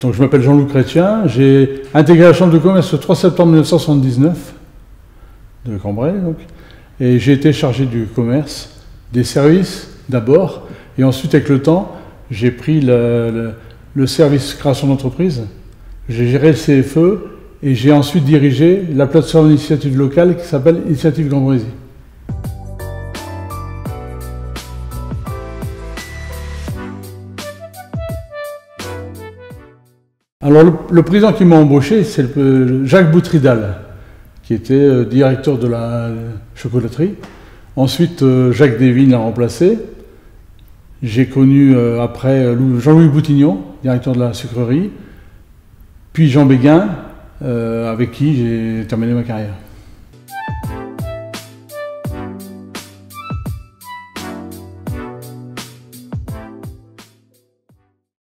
Donc je m'appelle Jean-Loup Chrétien, j'ai intégré la Chambre de commerce le 3 septembre 1979 de Cambrai, donc, et j'ai été chargé du commerce, des services d'abord, et ensuite avec le temps, j'ai pris le service création d'entreprise, j'ai géré le CFE, et j'ai ensuite dirigé la plateforme d'initiative locale qui s'appelle Initiative Cambrésis. Alors le président qui m'a embauché, c'est Jacques Boutridal, qui était directeur de la chocolaterie. Ensuite, Jacques Desvignes l'a remplacé. J'ai connu après Jean-Louis Boutignon, directeur de la sucrerie, puis Jean Béguin, avec qui j'ai terminé ma carrière.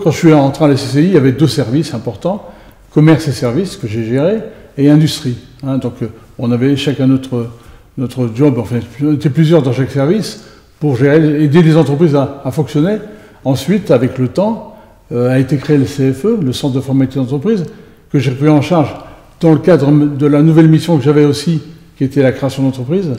Quand je suis entré à la CCI, il y avait deux services importants, commerce et services que j'ai géré, et industrie. Donc on avait chacun notre job, enfin on était plusieurs dans chaque service, pour aider les entreprises à fonctionner. Ensuite, avec le temps, a été créé le CFE, le Centre de formation d'entreprise, que j'ai pris en charge dans le cadre de la nouvelle mission que j'avais aussi, qui était la création d'entreprise.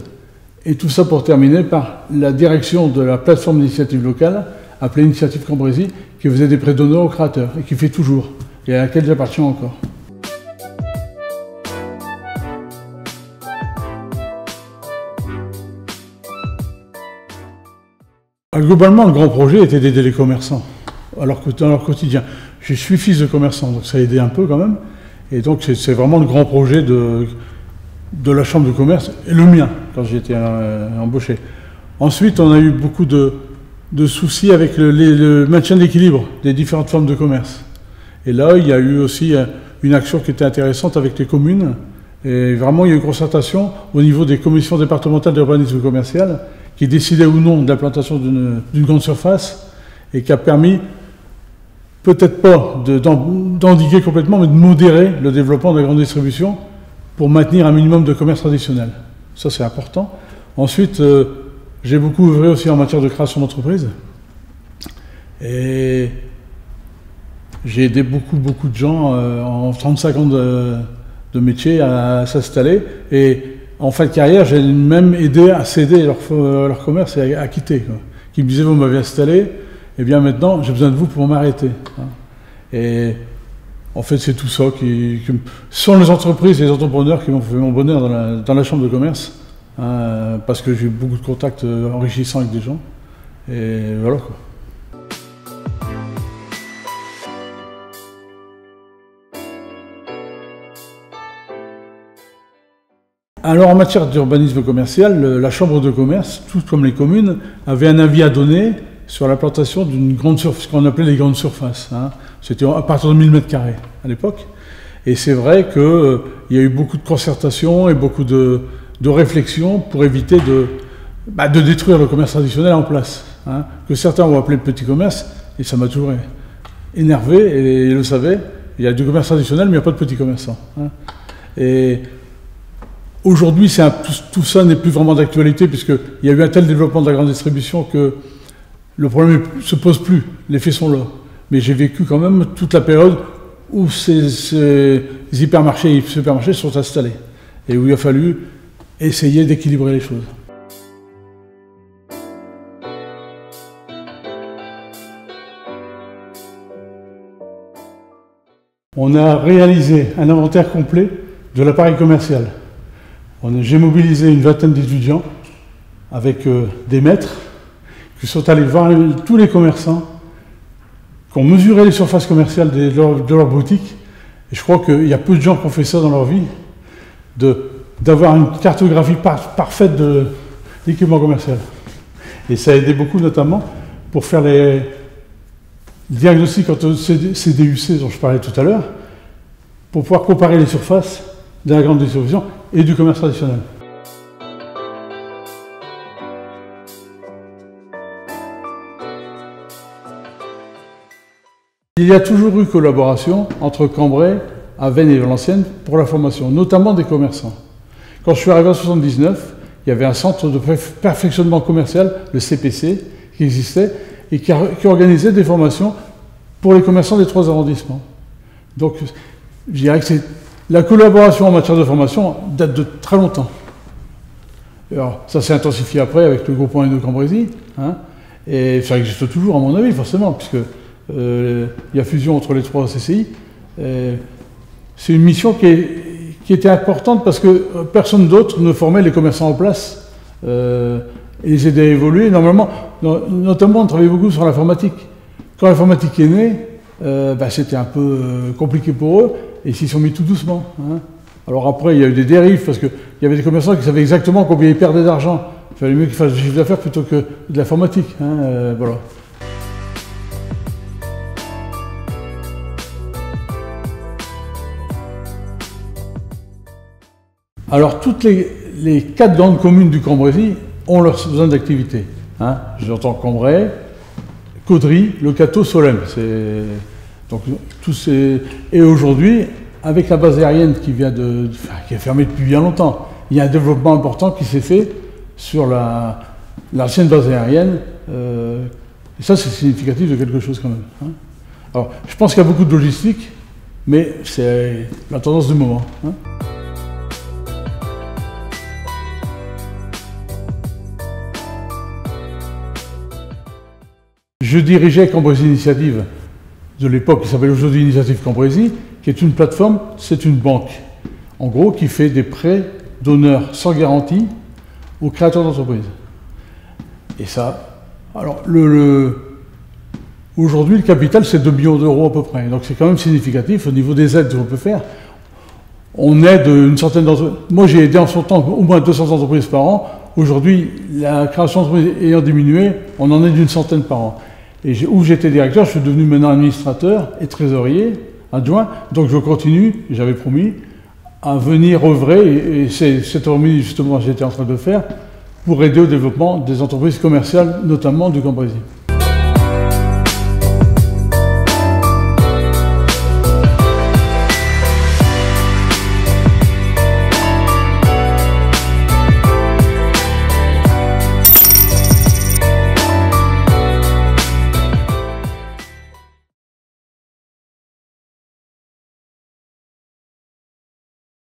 Et tout ça pour terminer par la direction de la plateforme d'initiative locale, appelée Initiative Cambrésis, qui faisait des prêts d'honneur aux créateurs, et qui fait toujours, et à laquelle j'appartiens encore. Globalement, le grand projet était d'aider les commerçants dans leur quotidien. Je suis fils de commerçant, donc ça a aidé un peu quand même. Et donc c'est vraiment le grand projet de la Chambre de commerce, et le mien, quand j'ai été embauché. Ensuite, on a eu beaucoup de soucis avec le maintien d'équilibre des différentes formes de commerce. Et là, il y a eu aussi une action qui était intéressante avec les communes. Et vraiment, il y a eu une concertation au niveau des commissions départementales d'urbanisme commercial qui décidaient ou non de l'implantation d'une grande surface et qui a permis, peut-être pas d'endiguer complètement, mais de modérer le développement de la grande distribution pour maintenir un minimum de commerce traditionnel. Ça, c'est important. Ensuite, j'ai beaucoup œuvré aussi en matière de création d'entreprise. Et j'ai aidé beaucoup de gens en 35 ans de métier à s'installer. Et en fin de carrière, j'ai même aidé à céder leur commerce et à quitter, quoi. Qui me disaient, vous m'avez installé, et bien maintenant, j'ai besoin de vous pour m'arrêter. Et en fait, c'est tout ça ce sont les entreprises et les entrepreneurs qui m'ont fait mon bonheur dans la Chambre de commerce. Parce que j'ai eu beaucoup de contacts enrichissants avec des gens, et voilà quoi. Alors en matière d'urbanisme commercial, la Chambre de commerce, tout comme les communes, avait un avis à donner sur l'implantation d'une grande surface, ce qu'on appelait les grandes surfaces. C'était à partir de 1000 m² à l'époque, et c'est vrai qu'il y a eu beaucoup de concertation et beaucoup de réflexion pour éviter de détruire le commerce traditionnel en place, que certains ont appelé le petit commerce, et ça m'a toujours énervé, et ils le savaient. Il y a du commerce traditionnel, mais il n'y a pas de petits commerçants. Et aujourd'hui, tout ça n'est plus vraiment d'actualité, puisqu'il y a eu un tel développement de la grande distribution que le problème ne se pose plus, les faits sont là. Mais j'ai vécu quand même toute la période où ces hypermarchés et supermarchés sont installés, et où il a fallu essayer d'équilibrer les choses. On a réalisé un inventaire complet de l'appareil commercial. J'ai mobilisé une vingtaine d'étudiants avec des maîtres qui sont allés voir tous les commerçants, qui ont mesuré les surfaces commerciales de leur boutique. Et je crois qu'il y a peu de gens qui ont fait ça dans leur vie, d'avoir une cartographie parfaite de l'équipement commercial. Et ça a aidé beaucoup, notamment, pour faire les diagnostics entre ces DUC dont je parlais tout à l'heure, pour pouvoir comparer les surfaces de la grande distribution et du commerce traditionnel. Il y a toujours eu collaboration entre Cambrai, Avesnes et Valenciennes pour la formation, notamment des commerçants. Quand je suis arrivé en 1979, il y avait un centre de perfectionnement commercial, le CPC, qui existait et qui organisait des formations pour les commerçants des 3 arrondissements. Donc, je dirais que la collaboration en matière de formation date de très longtemps. Alors, ça s'est intensifié après avec le groupe 1 et 2 Cambrésis, hein, et ça existe toujours, à mon avis, forcément, puisque il y a fusion entre les 3 CCI. C'est une mission qui était importante parce que personne d'autre ne formait les commerçants en place et les aidait à évoluer. Normalement, notamment, on travaillait beaucoup sur l'informatique. Quand l'informatique est née, c'était un peu compliqué pour eux, et ils s'y sont mis tout doucement. Hein. Alors après, il y a eu des dérives, parce qu'il y avait des commerçants qui savaient exactement combien ils perdaient d'argent. Il fallait mieux qu'ils fassent du chiffre d'affaires plutôt que de l'informatique. Hein, voilà. Alors, toutes les 4 grandes communes du Cambrésis ont leurs zones d'activité. Hein. J'entends Cambrai, Caudry, Le Cateau, Solesmes. Donc, et aujourd'hui, avec la base aérienne qui est fermée depuis bien longtemps, il y a un développement important qui s'est fait sur l'ancienne base aérienne. Et ça, c'est significatif de quelque chose quand même. Hein. Alors, je pense qu'il y a beaucoup de logistique, mais c'est la tendance du moment. Hein. Je dirigeais Cambrésis Initiative de l'époque, qui s'appelle aujourd'hui Initiative Cambrésis, qui est une plateforme, c'est une banque, en gros, qui fait des prêts d'honneur sans garantie aux créateurs d'entreprises. Et ça, alors, aujourd'hui, le capital, c'est 2 millions d'euros à peu près. Donc, c'est quand même significatif au niveau des aides qu'on peut faire. On aide une centaine d'entreprises. Moi, j'ai aidé en son temps au moins 200 entreprises par an. Aujourd'hui, la création d'entreprises ayant diminué, on en est d'une centaine par an. Et où j'étais directeur, je suis devenu maintenant administrateur et trésorier adjoint. Donc je continue, j'avais promis, à venir œuvrer, et c'est cette remise justement que j'étais en train de faire, pour aider au développement des entreprises commerciales, notamment du Cambrésis.